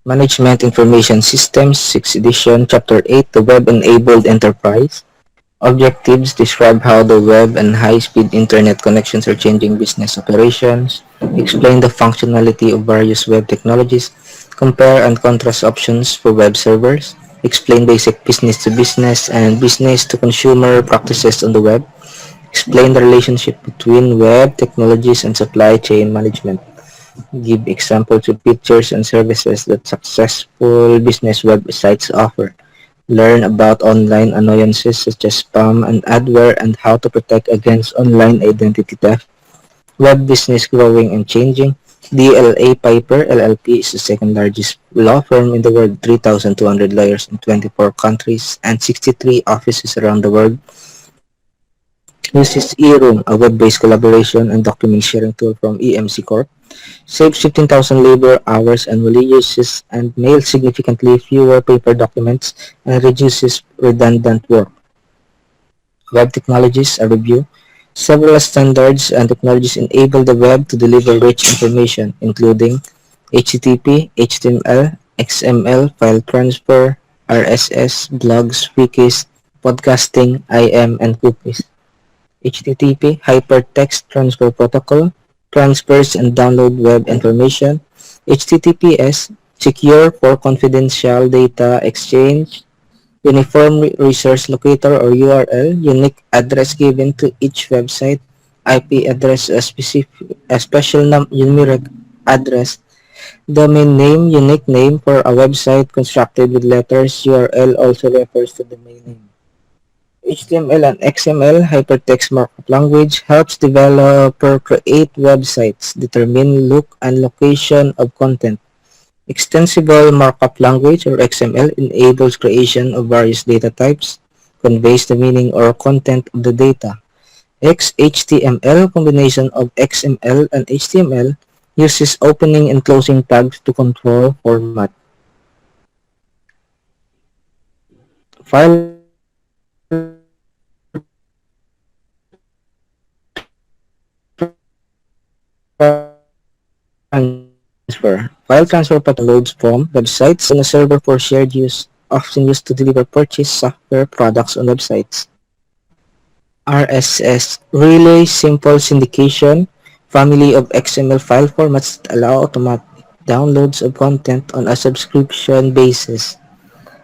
Management Information Systems, 6th edition, Chapter 8, The Web-Enabled Enterprise. Objectives describe how the web and high-speed internet connections are changing business operations. Explain the functionality of various web technologies. Compare and contrast options for web servers. Explain basic business-to-business and business-to-consumer practices on the web. Explain the relationship between web technologies and supply chain management. Give examples of features and services that successful business websites offer. Learn about online annoyances such as spam and adware and how to protect against online identity theft. Web business growing and changing. DLA Piper LLP is the second largest law firm in the world, 3,200 lawyers in 24 countries and 63 offices around the world. Uses eRoom, a web-based collaboration and document sharing tool from EMC Corp. Saves 15,000 labor hours annually, uses and mails significantly fewer paper documents, and reduces redundant work. Web technologies, a review. Several standards and technologies enable the web to deliver rich information, including HTTP, HTML, XML, file transfer, RSS, blogs, wikis, podcasting, IM, and cookies. HTTP, Hypertext Transfer Protocol, transfers and download web information. HTTPS, secure for confidential data exchange. Uniform Resource Locator or URL, unique address given to each website. IP address, a special numeric address. Domain name, unique name for a website constructed with letters. URL also refers to domain name. HTML and XML, hypertext markup language, helps developer create websites, determine look and location of content. Extensible markup language or XML enables creation of various data types, conveys the meaning or content of the data. XHTML, combination of XML and HTML, uses opening and closing tags to control format. File transfer. File transfer downloads from websites on a server for shared use, often used to deliver purchase software products on websites. RSS, Relay Simple Syndication, family of XML file formats that allow automatic downloads of content on a subscription basis.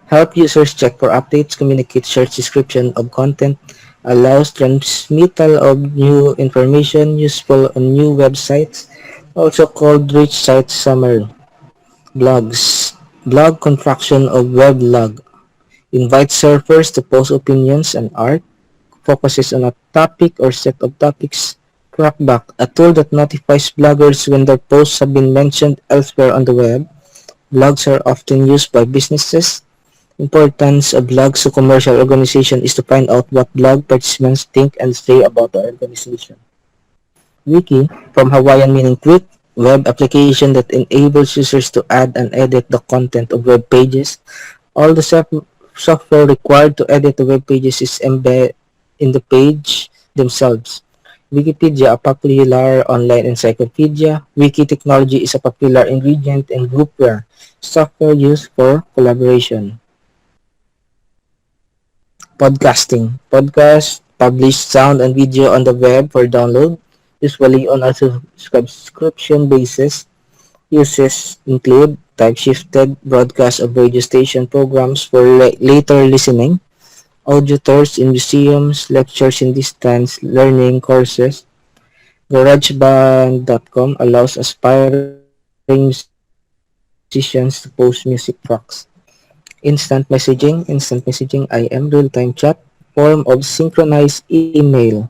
Help users check for updates, communicate search description of content, allows transmittal of new information useful on new websites, also called rich site summary. Blogs, blog contraction of weblog, invites surfers to post opinions and art, focuses on a topic or set of topics. Crackback, a tool that notifies bloggers when their posts have been mentioned elsewhere on the web. Blogs are often used by businesses. Importance of blogs to commercial organization is to find out what blog participants think and say about the organization. Wiki, from Hawaiian meaning quick, web application that enables users to add and edit the content of web pages. All the software required to edit the web pages is embedded in the page themselves. Wikipedia, a popular online encyclopedia. Wiki technology is a popular ingredient in groupware, software used for collaboration. Podcasting. Podcasts publish sound and video on the web for download, usually on a subscription basis. Uses include type-shifted broadcast of radio station programs for later listening, audio tours in museums, lectures in distance learning courses. GarageBand.com allows aspiring musicians to post music tracks. Instant messaging, IM, real-time chat, form of synchronized email.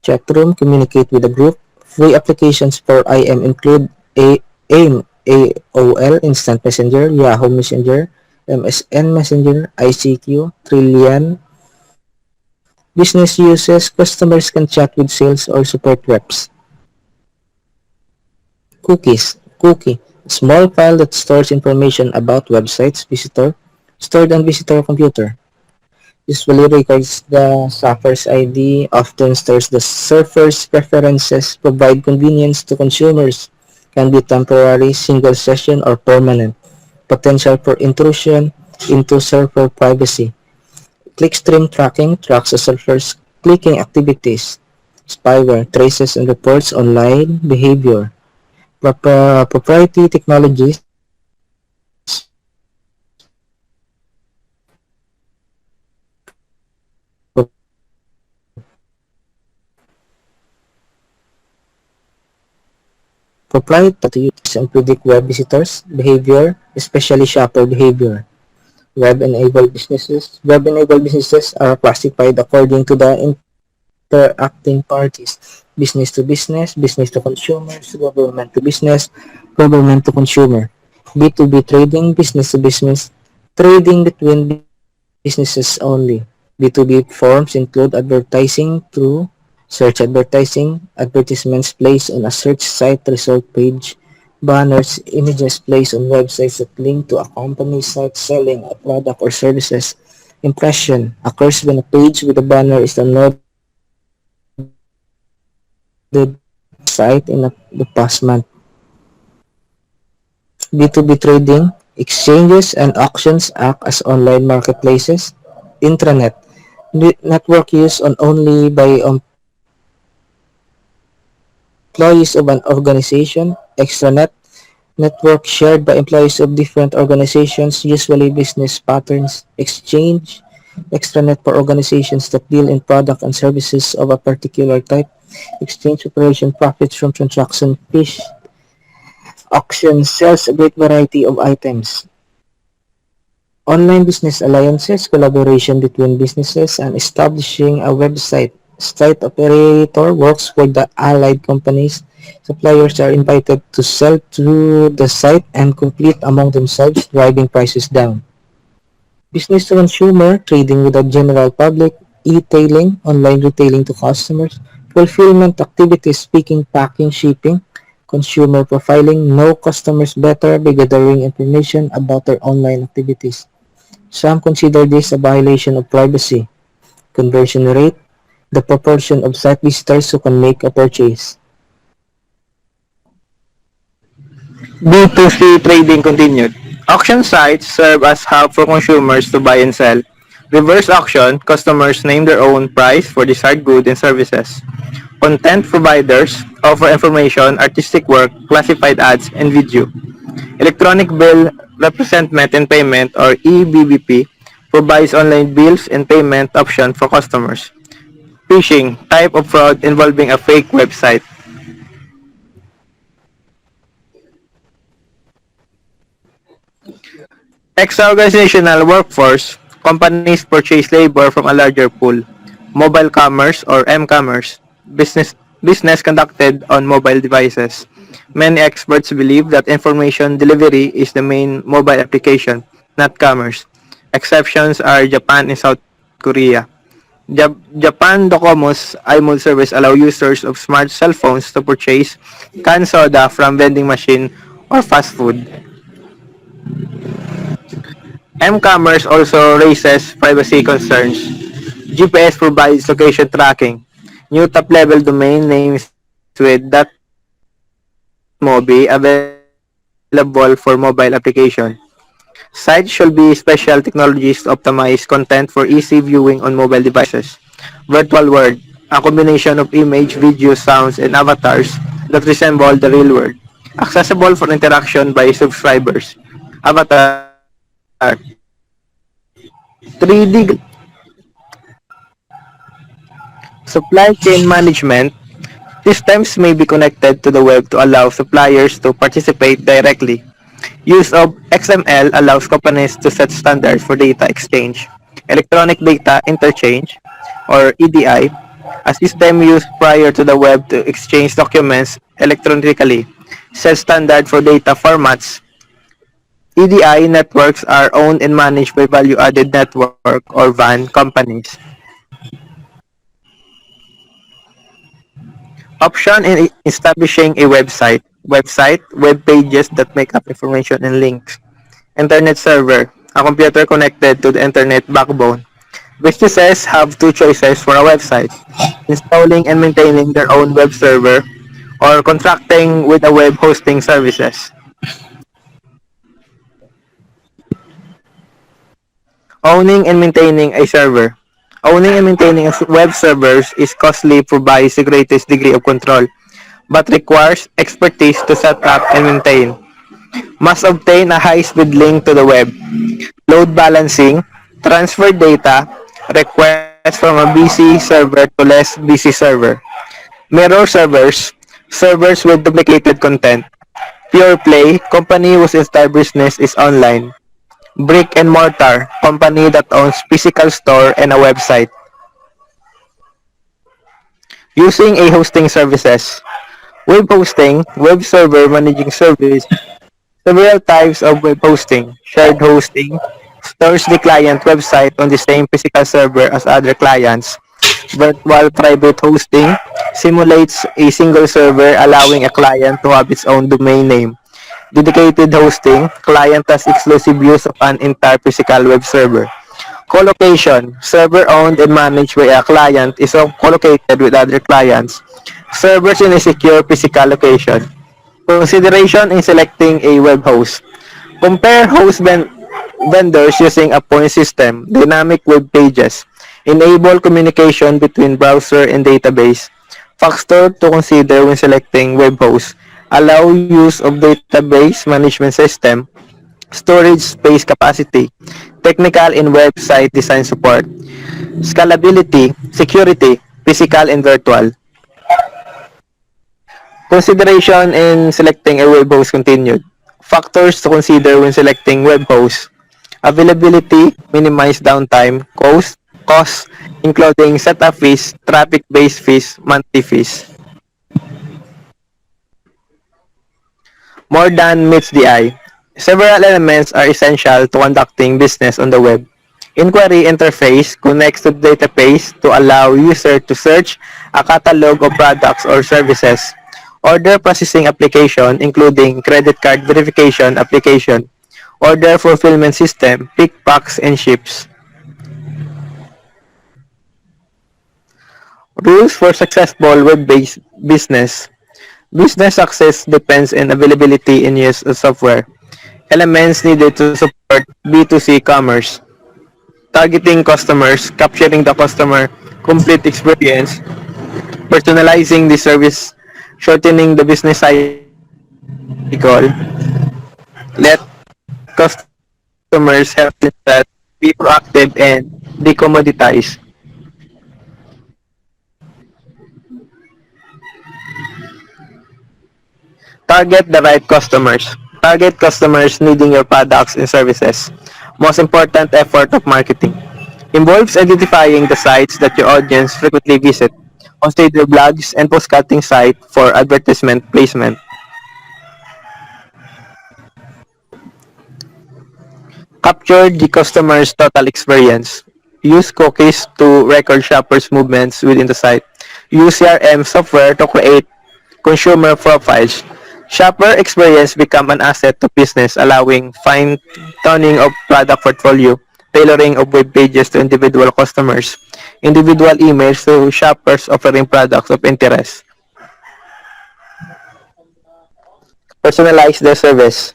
Chatroom, communicate with a group. Free applications for IM include AIM, AOL, Instant Messenger, Yahoo Messenger, MSN Messenger, ICQ, Trillian. Business uses, customers can chat with sales or support reps. Cookies, cookie, a small file that stores information about websites, visitor, stored on visitor computer. Usually records the surfer's ID, often stores the surfer's preferences, provide convenience to consumers, can be temporary, single session, or permanent. potential for intrusion into server privacy. Clickstream tracking tracks a server's clicking activities. Spyware traces and reports online behavior. Proprietary technologies provide proprietary to use and predict web visitors' behavior, especially shopper behavior. Web-enabled businesses are classified according to the interacting parties: business to business, business to consumers, government to business, government to consumer. B2B trading, business to business, trading between businesses only. B2B forms include advertising through search advertising, advertisements placed on a search site result page, banners, images placed on websites that link to a company site selling a product or services. Impression occurs when a page with a banner is downloaded from a site in the past month. B2B trading, exchanges and auctions act as online marketplaces. Intranet, network used on only by employees of an organization. Extranet, network shared by employees of different organizations, usually business patterns. Exchange, extranet for organizations that deal in product and services of a particular type. Exchange operation profits from transaction fees. Auction sells a great variety of items. Online business alliances, collaboration between businesses and establishing a website. Site operator works for the allied companies. Suppliers are invited to sell through the site and compete among themselves, driving prices down. Business to consumer, trading with the general public, e-tailing, online retailing to customers, fulfillment activities, picking, packing, shipping, consumer profiling, know customers better by gathering information about their online activities. Some consider this a violation of privacy. Conversion rate, the proportion of site visitors who can make a purchase. B2C trading continued. Auction sites serve as hub for consumers to buy and sell. Reverse auction, customers name their own price for desired goods and services. Content providers offer information, artistic work, classified ads, and video. Electronic bill representment and payment or EBBP provides online bills and payment option for customers. Phishing, type of fraud involving a fake website. Extra-organizational workforce, companies purchase labor from a larger pool. Mobile commerce or m-commerce, business conducted on mobile devices. Many experts believe that information delivery is the main mobile application, not commerce. Exceptions are Japan and South Korea. Japan Docomo's iMode service allow users of smart cell phones to purchase canned soda from vending machine or fast food. M-commerce also raises privacy concerns. GPS provides location tracking. New top-level domain names with .mobi available for mobile application. Sites should be special technologies to optimize content for easy viewing on mobile devices. Virtual world, a combination of image, video, sounds, and avatars that resemble the real world. Accessible for interaction by subscribers. Avatar. 3D supply chain management. Systems may be connected to the web to allow suppliers to participate directly. Use of XML allows companies to set standards for data exchange. Electronic data interchange, or EDI, a system used prior to the web to exchange documents electronically, sets standard for data formats. EDI networks are owned and managed by value-added network or VAN companies. Option in establishing a website, web pages that make up information and links. Internet server, a computer connected to the internet backbone. Businesses have two choices for a website: installing and maintaining their own web server or contracting with a web hosting services. Owning and maintaining a server. Owning and maintaining a web servers is costly, provides the greatest degree of control, but requires expertise to set up and maintain. Must obtain a high-speed link to the web. Load balancing, transfer data, requests from a busy server to less busy server. Mirror servers, servers with duplicated content. Pure play, company whose entire business is online. Brick and mortar, company that owns physical store and a website. Using a hosting services. Web hosting, web server managing service. Several types of web hosting. Shared hosting stores the client website on the same physical server as other clients. Virtual private hosting simulates a single server allowing a client to have its own domain name. Dedicated hosting, client has exclusive use of an entire physical web server. Colocation, server owned and managed by a client is co-located with other clients. Servers in a secure physical location. Consideration in selecting a web host. Compare vendors using a point system, dynamic web pages, enable communication between browser and database. Factor to consider when selecting web host. Allow use of database management system, storage space capacity, technical and website design support, scalability, security, physical and virtual. Consideration in selecting a web host continued. Factors to consider when selecting web host. Availability, minimize downtime, cost, including setup fees, traffic-based fees, monthly fees. More than meets the eye. Several elements are essential to conducting business on the web. Inquiry interface connects to the database to allow user to search a catalog of products or services. Order processing application including credit card verification application. Order fulfillment system, pick, packs, and ships. Rules for successful web-based business. Business success depends on availability and use of software. Elements needed to support B2C commerce. Targeting customers, capturing the customer complete experience, personalizing the service, shortening the business cycle, let customers help themselves, be proactive and decommoditize. Target the right customers. Target customers needing your products and services. Most important effort of marketing. Involves identifying the sites that your audience frequently visit. Consider blogs and postcutting site for advertisement placement. Capture the customer's total experience. Use cookies to record shoppers' movements within the site. Use CRM software to create consumer profiles. Shopper experience become an asset to business, allowing fine-tuning of product portfolio, tailoring of web pages to individual customers, individual emails to shoppers offering products of interest. Personalize the service.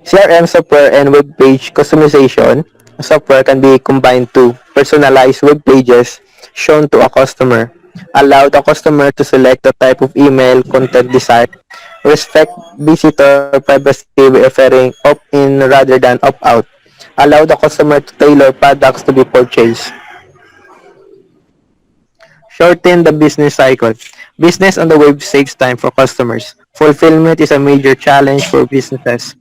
CRM software and web page customization software can be combined to personalize web pages shown to a customer. Allow the customer to select the type of email content desired. Respect visitor privacy by offering opt-in rather than opt-out. Allow the customer to tailor products to be purchased. Shorten the business cycle. Business on the web saves time for customers. Fulfillment is a major challenge for businesses.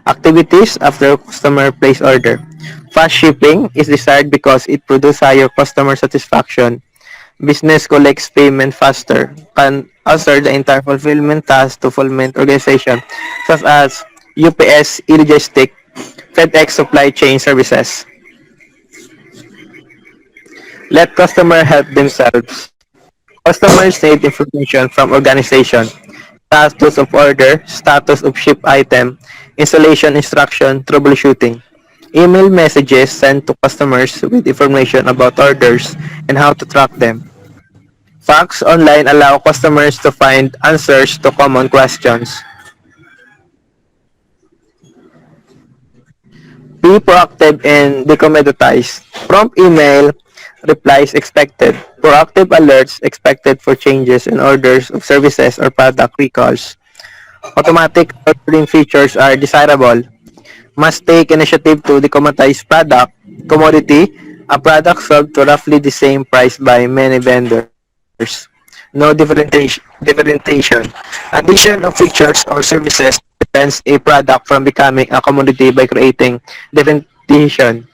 Activities after customer place order. Fast shipping is desired because it produces higher customer satisfaction. Business collects payment faster. Can answer the entire fulfillment task to fulfillment organization such as UPS, e-logistic, FedEx supply chain services. Let customer help themselves. Customers need information from organization, status of order, status of ship item, installation instruction, troubleshooting. Email messages sent to customers with information about orders and how to track them. Facts online allow customers to find answers to common questions. Be proactive and decommoditize. Prompt email replies expected. Proactive alerts expected for changes in orders of services or product recalls. Automatic ordering features are desirable. Must take initiative to decommoditize commodity, a product sold to roughly the same price by many vendors. No differentiation. Addition of features or services prevents a product from becoming a commodity by creating differentiation.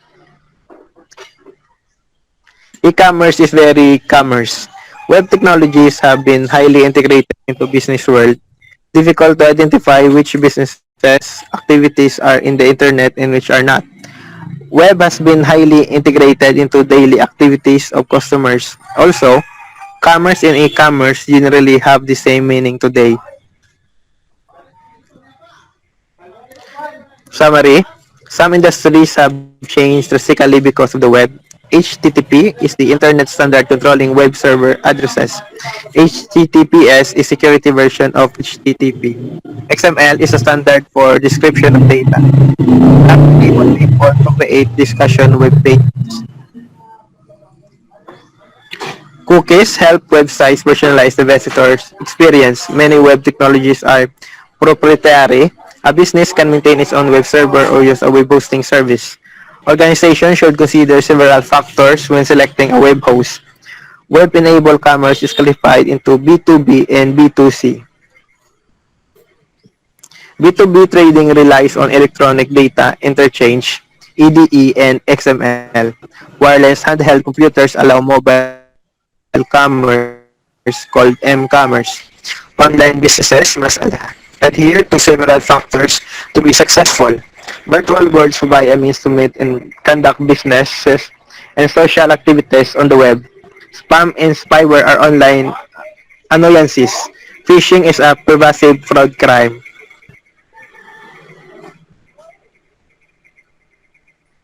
E-commerce is very commerce. Web technologies have been highly integrated into business world. Difficult to identify which businesses activities are in the internet and which are not. Web has been highly integrated into daily activities of customers. Also, commerce and e-commerce generally have the same meaning today. Summary: some industries have changed drastically because of the web. HTTP is the internet standard controlling web server addresses. HTTPS is security version of HTTP. XML is a standard for description of data. App enable people to create discussion web pages. Cookies help websites personalize the visitor's experience. Many web technologies are proprietary. A business can maintain its own web server or use a web hosting service. Organizations should consider several factors when selecting a web host. Web-enabled commerce is classified into B2B and B2C. B2B trading relies on electronic data interchange, EDE, and XML. Wireless handheld computers allow mobile commerce called M-commerce. Online businesses must adhere to several factors to be successful. Virtual boards provide a means to meet and conduct businesses and social activities on the web. Spam and spyware are online annoyances. Phishing is a pervasive fraud crime.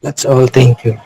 That's all. Thank you.